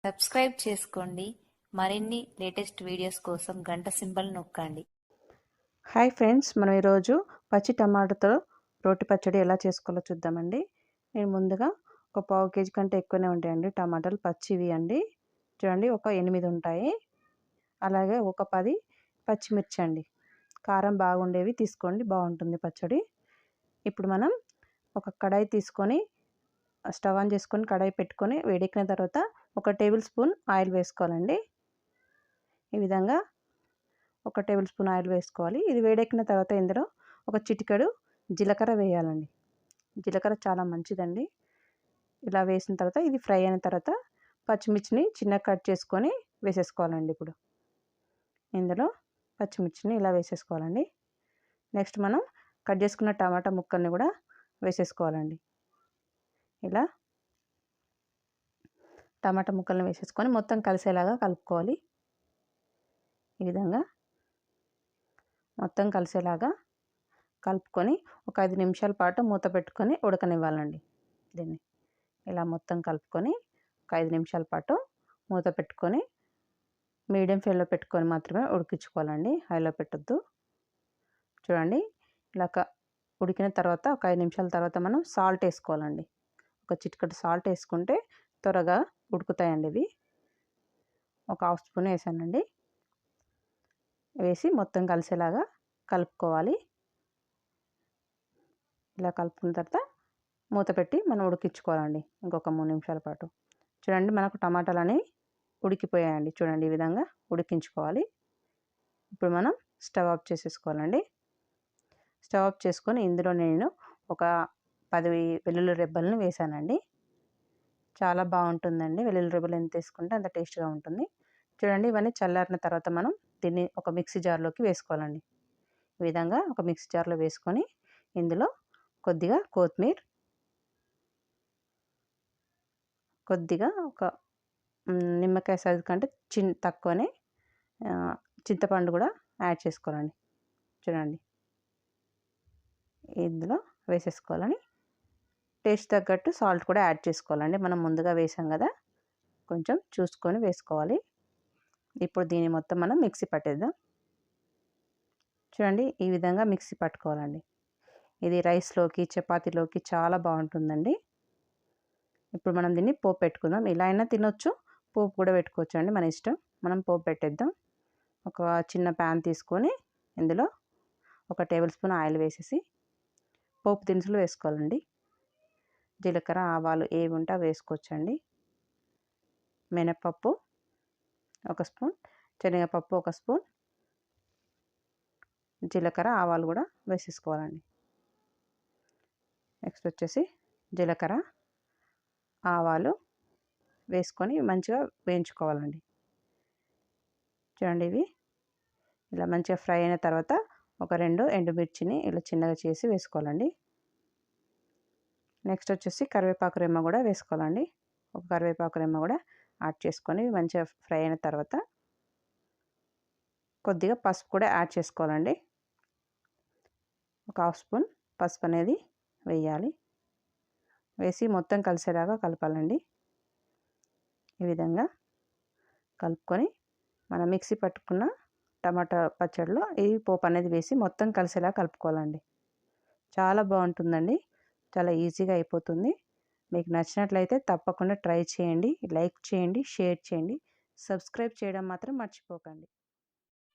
Subscribe చేసుకోండి. మరిన్ని latest videos కోసం గంట సింబల్ నొక్కండి. హాయ్ ఫ్రెండ్స్, మనం ఈరోజు పచ్చి టమాటాతో రోటి పచ్చడి ఎలా చేసుకోవాలో చూద్దామండి. నేను ముందుగా ఒక పావు కేజీ కంటే ఎక్కువనే ఉంటాయండి టమాటాలు, పచ్చివి అండి. చూడండి, ఒక 8 ఉంటాయి. అలాగే ఒక 10 పచ్చిమిర్చి అండి. కారం బాగుండేవి తీసుకోండి, బాగుంటుంది పచ్చడి. ఇప్పుడు మనం ఒక కడాయి తీసుకొని స్టవ్ ఆన్ చేసుకొని కడాయి పెట్టుకొని వేడెక్కిన తర్వాత 1 టేబుల్ స్పూన్ ఆయిల్ వేసుకోవాలండి. ఈ విధంగా 1 టేబుల్ స్పూన్ ఆయిల్ వేసుకోవాలి. ఇది వేడెక్కిన తర్వాత ఇందులో ఒక చిటికెడు జీలకర్ర వేయాలండి. జీలకర్ర చాలా మంచిదండి. ఇలా వేసిన తర్వాత ఇది ఫ్రై అయిన తర్వాత పచ్చిమిర్చిని చిన్నగా కట్ చేసుకొని వేసేసుకోవాలండి. ఇప్పుడు ఇందులో పచ్చిమిర్చిని ఇలా వేసేసుకోవాలండి. నెక్స్ట్ మనం కట్ చేసుకున్న టమాటా ముక్కల్ని కూడా వేసేసుకోవాలండి. ఇలా టమాటా ముక్కల్ని వేసేసుకొని మొత్తం కలిసేలాగా కలుపుకోవాలి. ఈ విధంగా మొత్తం కలిసేలాగా కలుపుకొని ఒక 5 నిమిషాల పాటు మూత పెట్టుకొని ఉడకనివ్వాలండి. దీన్ని ఇలా మొత్తం కలుపుకొని ఒక 5 నిమిషాల పాటు మూత పెట్టుకొని మీడియం ఫ్లేమ్లో పెట్టుకొని మాత్రమే ఉడికించుకోవాలండి. హైలో పెట్టొద్దు. చూడండి, ఇలా ఉడికిన తర్వాత ఒక 5 నిమిషాల తర్వాత మనం సాల్ట్ వేసుకోవాలండి. ఒక చిటికెడు సాల్ట్ వేసుకుంటే త్వరగా ఉడుకుతాయండి ఇవి. ఒక హాఫ్ స్పూన్ వేసానండి. వేసి మొత్తం కలిసేలాగా కలుపుకోవాలి. ఇలా కలుపుకున్న తర్వాత మూత పెట్టి మనం ఉడికించుకోవాలండి ఇంకొక 3 నిమిషాల పాటు. చూడండి, మనకు టమాటాలు అనేవి ఉడికిపోయాయండి. చూడండి, ఈ విధంగా ఉడికించుకోవాలి. ఇప్పుడు మనం స్టవ్ ఆఫ్ చేసేసుకోవాలండి. స్టవ్ ఆఫ్ చేసుకొని ఇందులో నేను ఒక 10 వెల్లుల్లి రెబ్బలను వేసానండి. చాలా బాగుంటుందండి. వెల్లుల్లి రెబ్బలు ఎంత వేసుకుంటే అంత టేస్ట్గా ఉంటుంది. చూడండి, ఇవన్నీ చల్లారిన తర్వాత మనం దీన్ని ఒక మిక్సీ జార్లోకి వేసుకోవాలండి. ఈ విధంగా ఒక మిక్సీ జార్లో వేసుకొని ఇందులో కొద్దిగా కొత్తిమీర, కొద్దిగా ఒక నిమ్మకాయ సైజు కంటే తక్కువనే చింతపండు కూడా యాడ్ చేసుకోవాలండి. చూడండి, ఇందులో వేసేసుకోవాలని టేస్ట్ తగ్గట్టు సాల్ట్ కూడా యాడ్ చేసుకోవాలండి. మనం ముందుగా వేసాం కదా, కొంచెం చూసుకొని వేసుకోవాలి. ఇప్పుడు దీన్ని మొత్తం మనం మిక్సీ పట్టేద్దాం. చూడండి, ఈ విధంగా మిక్సీ పట్టుకోవాలండి. ఇది రైస్లోకి చపాతీలోకి చాలా బాగుంటుందండి. ఇప్పుడు మనం దీన్ని పోపు పెట్టుకుందాం. ఇలా అయినా తినొచ్చు, పోపు కూడా పెట్టుకోవచ్చు అండి, మన ఇష్టం. మనం పోపు పెట్టేద్దాం. ఒక చిన్న ప్యాన్ తీసుకొని ఇందులో 1 టేబుల్ స్పూన్ ఆయిల్ వేసేసి పోపు దినుసులు వేసుకోవాలండి. జీలకర్ర, ఆవాలు ఏవి ఉంటే అవి వేసుకోవచ్చండి. మినపప్పు 1 స్పూన్, శనగపప్పు 1 స్పూన్, జీలకర్ర, ఆవాలు కూడా వేసేసుకోవాలండి. నెక్స్ట్ వచ్చేసి జీలకర్ర, ఆవాలు వేసుకొని మంచిగా వేయించుకోవాలండి. చూడండి, ఇవి ఇలా మంచిగా ఫ్రై అయిన తర్వాత ఒక 2 ఎండుమిర్చిని ఇలా చిన్నగా చేసి వేసుకోవాలండి. నెక్స్ట్ వచ్చేసి కరివేపాకు రెమ్మ కూడా వేసుకోవాలండి. ఒక కరివేపాకు రెమ్మ కూడా యాడ్ చేసుకొని మంచిగా ఫ్రై అయిన తర్వాత కొద్దిగా పసుపు కూడా యాడ్ చేసుకోవాలండి. ఒక హాఫ్ స్పూన్ పసుపు అనేది వేయాలి. వేసి మొత్తం కలిసేలాగా కలపాలండి. ఈ విధంగా కలుపుకొని మనం మిక్సీ పట్టుకున్న టమాటా పచ్చడిలో ఈ పోపు అనేది వేసి మొత్తం కలిసేలా కలుపుకోవాలండి. చాలా బాగుంటుందండి. చాలా ఈజీగా అయిపోతుంది. మీకు నచ్చినట్లయితే తప్పకుండా ట్రై చేయండి. లైక్ చేయండి, షేర్ చేయండి, సబ్స్క్రైబ్ చేయడం మాత్రం మర్చిపోకండి.